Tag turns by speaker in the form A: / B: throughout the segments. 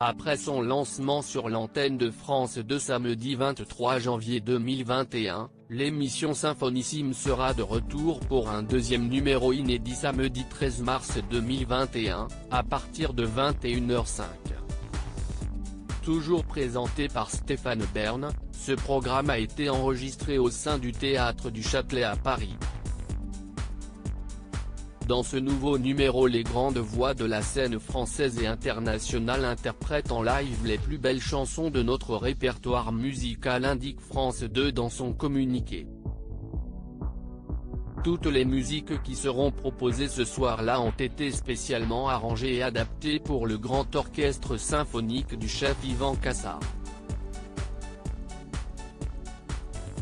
A: Après son lancement sur l'antenne de France 2 samedi 23 janvier 2021, l'émission Symphonissime sera de retour pour un deuxième numéro inédit samedi 13 mars 2021, à partir de 21h05. Toujours présenté par Stéphane Bern, ce programme a été enregistré au sein du Théâtre du Châtelet à Paris. Dans ce nouveau numéro, les grandes voix de la scène française et internationale interprètent en live les plus belles chansons de notre répertoire musical, indique France 2 dans son communiqué. Toutes les musiques qui seront proposées ce soir-là ont été spécialement arrangées et adaptées pour le grand orchestre symphonique du chef Yvan Cassard.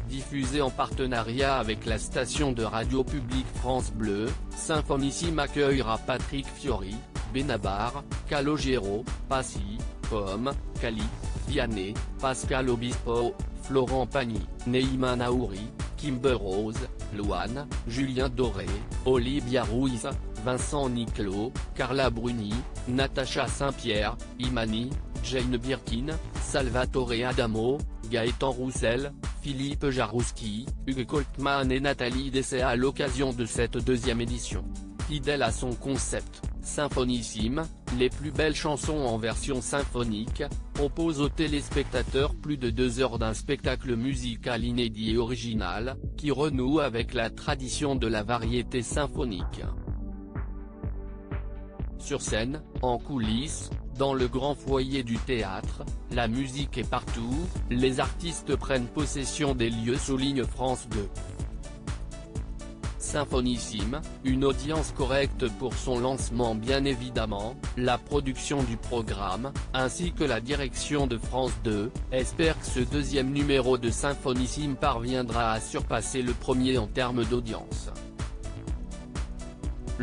A: Diffusé en partenariat avec la station de radio publique France Bleu, Symphonissime accueillera Patrick Fiori, Benabar, Calogero, Passy, Pomme, Cali, Vianney, Pascal Obispo, Florent Pagny, Neima Naouri, Kimber Rose, Loane, Julien Doré, Olivia Ruiz, Vincent Niclot, Carla Bruni, Natacha Saint-Pierre, Imani, Jane Birkin, Salvatore Adamo, Gaëtan Roussel, Philippe Jarouski, Hugues Coltman et Nathalie Dessay à l'occasion de cette deuxième édition. Fidèle à son concept, Symphonissime, les plus belles chansons en version symphonique, propose aux téléspectateurs plus de 2 heures d'un spectacle musical inédit et original, qui renoue avec la tradition de la variété symphonique. Sur scène, en coulisses, dans le grand foyer du théâtre, la musique est partout, les artistes prennent possession des lieux, souligne France 2. Symphonissime, une audience correcte pour son lancement bien évidemment, la production du programme, ainsi que la direction de France 2, espère que ce deuxième numéro de Symphonissime parviendra à surpasser le premier en termes d'audience.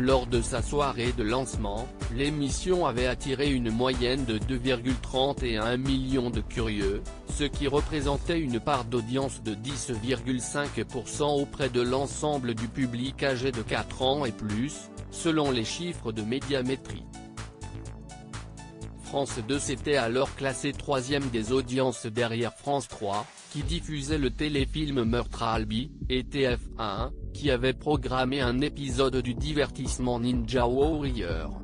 A: Lors de sa soirée de lancement, l'émission avait attiré une moyenne de 2,31 millions de curieux, ce qui représentait une part d'audience de 10,5% auprès de l'ensemble du public âgé de 4 ans et plus, selon les chiffres de Médiamétrie. France 2 s'était alors classé 3e des audiences derrière France 3, qui diffusait le téléfilm Meurtre à Albi, et TF1, qui avait programmé un épisode du divertissement Ninja Warrior.